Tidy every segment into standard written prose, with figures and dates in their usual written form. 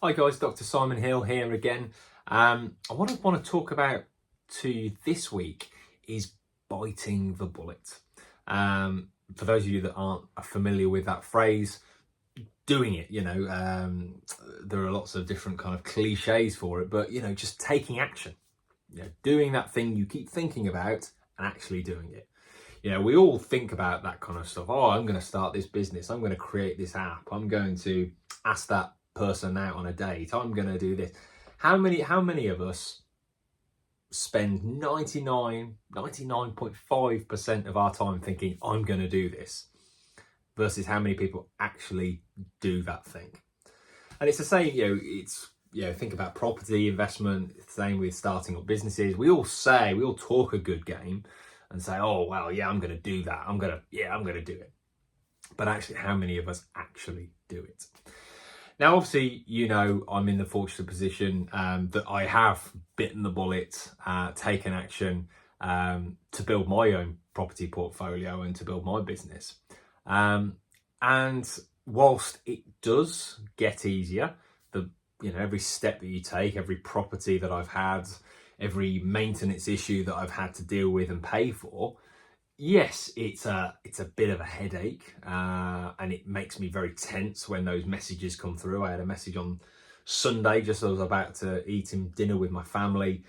Hi guys, Dr. Simon Hill here again. What I want to talk about to you this week is biting the bullet. For those of you that aren't familiar with that phrase, doing it, there are lots of different kind of cliches for it, but just taking action, doing that thing you keep thinking about and actually doing it. We all think about that kind of stuff. Oh, I'm going to start this business. I'm going to create this app. I'm going to ask that person out on a date. I'm going to do this. How many of us spend 99.5% of our time thinking, I'm going to do this, versus how many people actually do that thing? And it's the same, think about property investment, it's the same with starting up businesses. We all talk a good game and say, oh, well, yeah, I'm going to do that. I'm going to do it. But actually, how many of us actually do it? Now, obviously, I'm in the fortunate position that I have bitten the bullet, taken action to build my own property portfolio and to build my business. And whilst it does get easier, every step that you take, every property that I've had, every maintenance issue that I've had to deal with and pay for, yes, it's a bit of a headache, and it makes me very tense when those messages come through. I had a message on Sunday, just as I was about to eating dinner with my family,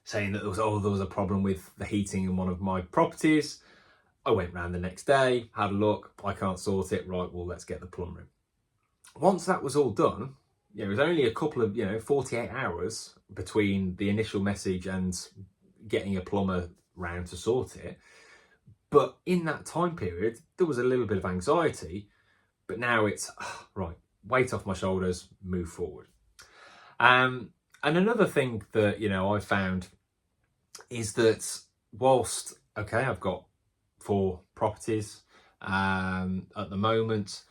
saying that there was a problem with the heating in one of my properties. I went round the next day, had a look, I can't sort it, right, well, let's get the plumber in. Once that was all done, it was only a couple of, 48 hours between the initial message and getting a plumber round to sort it. But in that time period, there was a little bit of anxiety, but now it's, right, weight off my shoulders, move forward. And another thing that, I found is that whilst, okay, I've got 4 properties at the moment,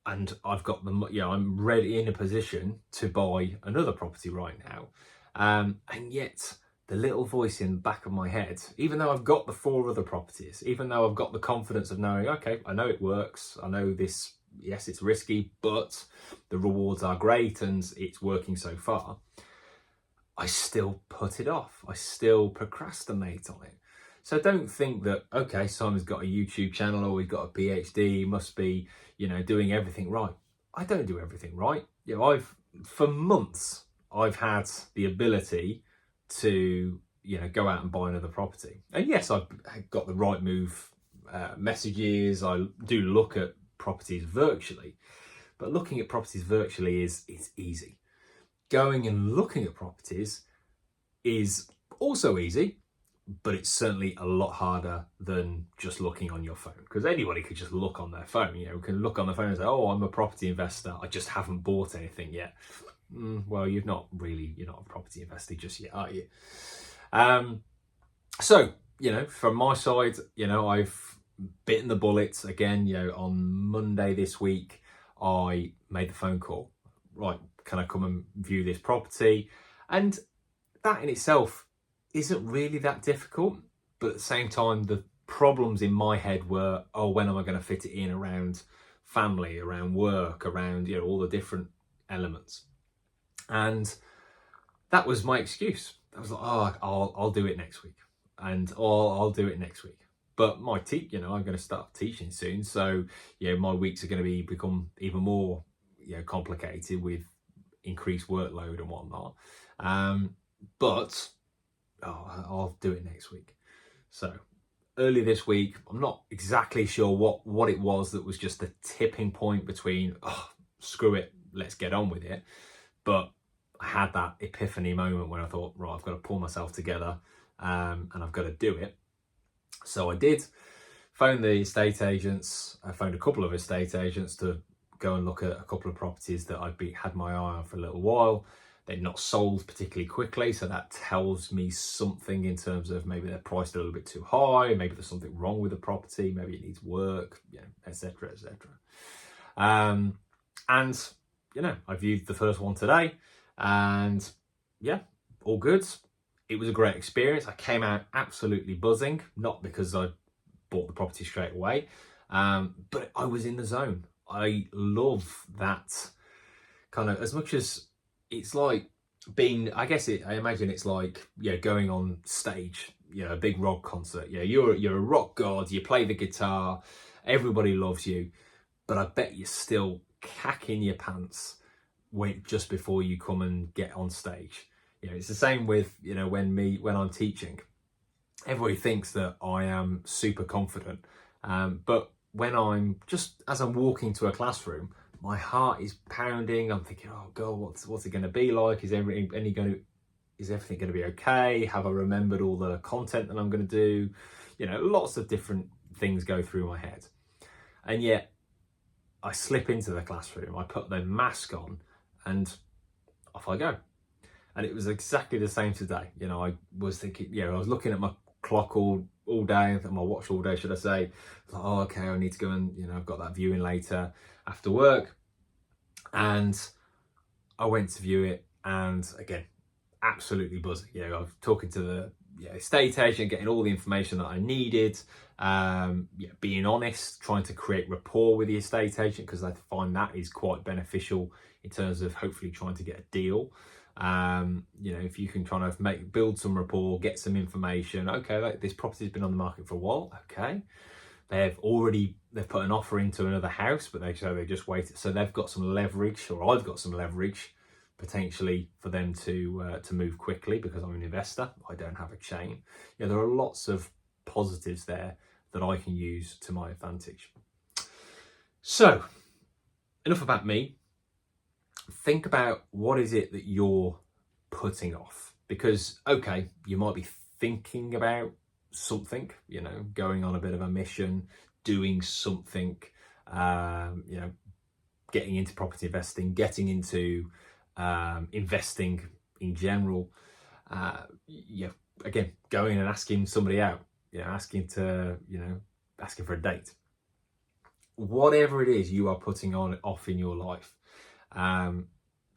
and I've got them, I'm ready in a position to buy another property right now. And yet the little voice in the back of my head, even though I've got the 4 other properties, even though I've got the confidence of knowing, okay, I know it works, I know this, yes, it's risky, but the rewards are great and it's working so far, I still put it off. I still procrastinate on it. So don't think that, okay, Simon's got a YouTube channel or he's got a PhD, he must be, doing everything right. I don't do everything right. For months, I've had the ability to, go out and buy another property. And yes, I've got the Rightmove messages. I do look at properties virtually, but looking at properties virtually is easy. Going and looking at properties is also easy, but it's certainly a lot harder than just looking on your phone, because anybody could just look on their phone. Can look on the phone and say, oh, I'm a property investor, I just haven't bought anything yet. Well, you're not a property investor just yet, are you? So, from my side, I've bitten the bullets again. On Monday this week, I made the phone call. Right, can I come and view this property? And that in itself isn't really that difficult, but at the same time, the problems in my head were, oh, when am I going to fit it in around family, around work, around all the different elements? And that was my excuse. I was like, oh, I'll do it next week, and I'll do it next week. But I'm going to start teaching soon, so my weeks are going to become even more complicated with increased workload and whatnot. But I'll do it next week. So early this week, I'm not exactly sure what it was that was just the tipping point between, oh, screw it, let's get on with it. But I had that epiphany moment when I thought, right, I've got to pull myself together, and I've got to do it. So I did. Phoned the estate agents. I phoned a couple of estate agents to go and look at a couple of properties that I'd had my eye on for a little while. They'd not sold particularly quickly, so that tells me something in terms of maybe they're priced a little bit too high, maybe there's something wrong with the property, maybe it needs work, etc., etc. And I viewed the first one today, and all good. It was a great experience. I came out absolutely buzzing, not because I bought the property straight away, but I was in the zone. I love that kind of, as much as it's like being, I imagine it's like, going on stage, a big rock concert. You're a rock god, you play the guitar, everybody loves you, but I bet you're still cacking your pants just before you come and get on stage. It's the same with, when I'm teaching. Everybody thinks that I am super confident, but when as I'm walking to a classroom, my heart is pounding. I'm thinking, oh God, what's it going to be like? Is everything going to be okay? Have I remembered all the content that I'm going to do? Lots of different things go through my head, and yet I slip into the classroom. I put the mask on, and off I go. And it was exactly the same today. I was thinking, I was looking at my clock all day, my watch all day, should I say. Like, oh, okay, I need to go and, I've got that viewing later after work. And I went to view it, and again, absolutely buzzing. I was talking to the estate agent, getting all the information that I needed. Being honest, trying to create rapport with the estate agent, because I find that is quite beneficial in terms of hopefully trying to get a deal. If you can kind of build some rapport, get some information. Okay, this property's been on the market for a while. Okay, they've put an offer into another house, but they just waited, so they've got some leverage, or I've got some leverage potentially for them to move quickly, because I'm an investor. I don't have a chain. There are lots of positives there that I can use to my advantage. So, enough about me. Think about what is it that you're putting off, because okay, you might be thinking about something, going on a bit of a mission, doing something, getting into property investing, getting into investing in general. Again, going and asking somebody out, asking for a date. Whatever it is you are putting off in your life,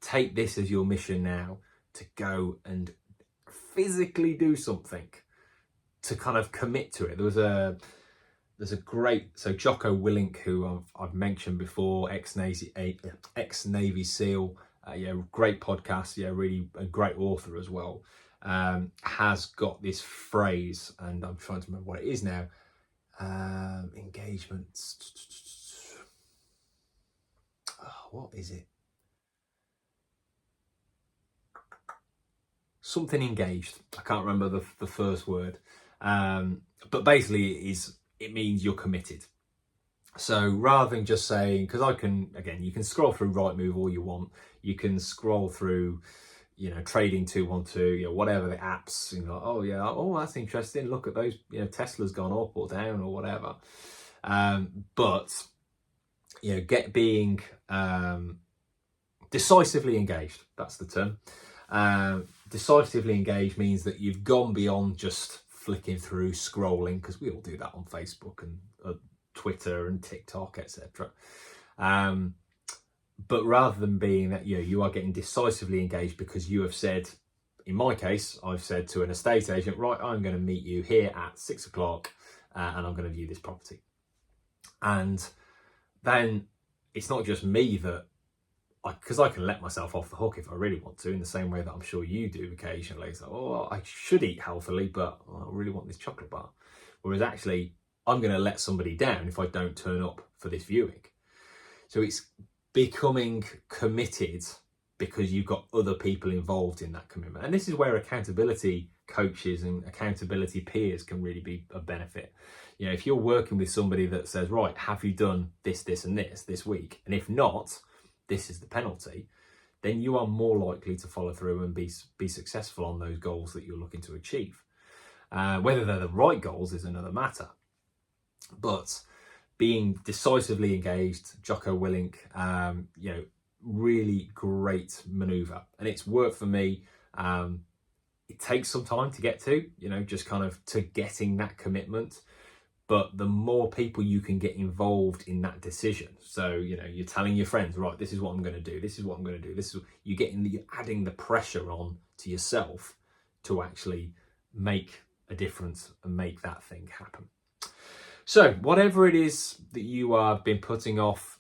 take this as your mission now, to go and physically do something, to kind of commit to it. There's a great, Jocko Willink, who I've mentioned before, ex-Navy SEAL, great podcast, really a great author as well, has got this phrase, and I'm trying to remember what it is now. Engagements. Oh, what is it? Something engaged. I can't remember the first word. But basically it means you're committed. So rather than just saying, because you can scroll through Rightmove all you want. You can scroll through, Trading 212, whatever the apps, oh, that's interesting. Look at those, Tesla's gone up or down or whatever. But being decisively engaged, that's the term. Decisively engaged means that you've gone beyond just flicking through, scrolling, because we all do that on Facebook and Twitter and TikTok, etc. But rather than being that, you are getting decisively engaged because you have said, in my case, I've said to an estate agent, right, I'm going to meet you here at 6 o'clock and I'm going to view this property. And then it's not just me that, because I can let myself off the hook if I really want to, in the same way that I'm sure you do occasionally. It's like, oh, I should eat healthily, but I really want this chocolate bar. Whereas actually, I'm going to let somebody down if I don't turn up for this viewing. So it's becoming committed because you've got other people involved in that commitment. And this is where accountability coaches and accountability peers can really be a benefit. If you're working with somebody that says, right, have you done this, this, and this week? And if not, this is the penalty, then you are more likely to follow through and be successful on those goals that you're looking to achieve. Whether they're the right goals is another matter. But being decisively engaged, Jocko Willink, really great maneuver. And it's worked for me. It takes some time to get to, just kind of to getting that commitment. But the more people you can get involved in that decision, so you're telling your friends, right, this is what I'm going to do, this is what I'm going to do, you're adding the pressure on to yourself to actually make a difference and make that thing happen. So whatever it is that you have been putting off,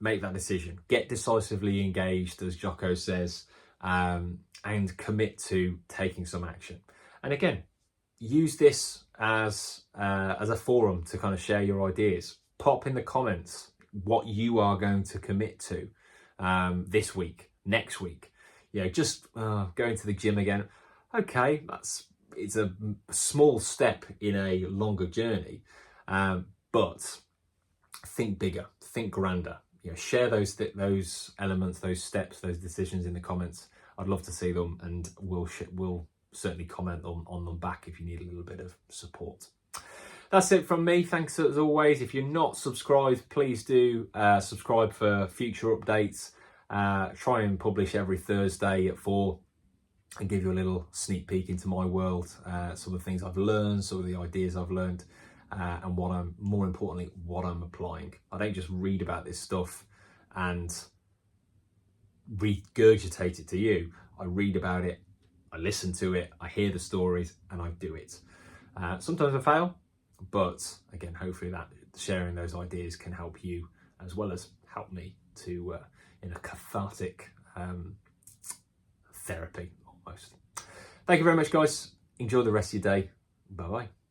make that decision. Get decisively engaged, as Jocko says, and commit to taking some action. And again, use this as a forum to kind of share your ideas. Pop in the comments what you are going to commit to this week, next week. Just going to the gym again. Okay, it's a small step in a longer journey, but think bigger, think grander. Share those elements, those steps, those decisions in the comments. I'd love to see them, and we'll certainly comment on them back if you need a little bit of support. That's it from me. Thanks as always. If you're not subscribed, please do subscribe for future updates. Try and publish every Thursday at 4 and give you a little sneak peek into my world, some of the things I've learned, some of the ideas I've learned, and more importantly, what I'm applying. I don't just read about this stuff and regurgitate it to you. I read about it, I listen to it, I hear the stories, and I do it. Sometimes I fail, but again, hopefully that sharing those ideas can help you as well as help me to in a cathartic therapy almost. Thank you very much, guys. Enjoy the rest of your day. Bye bye.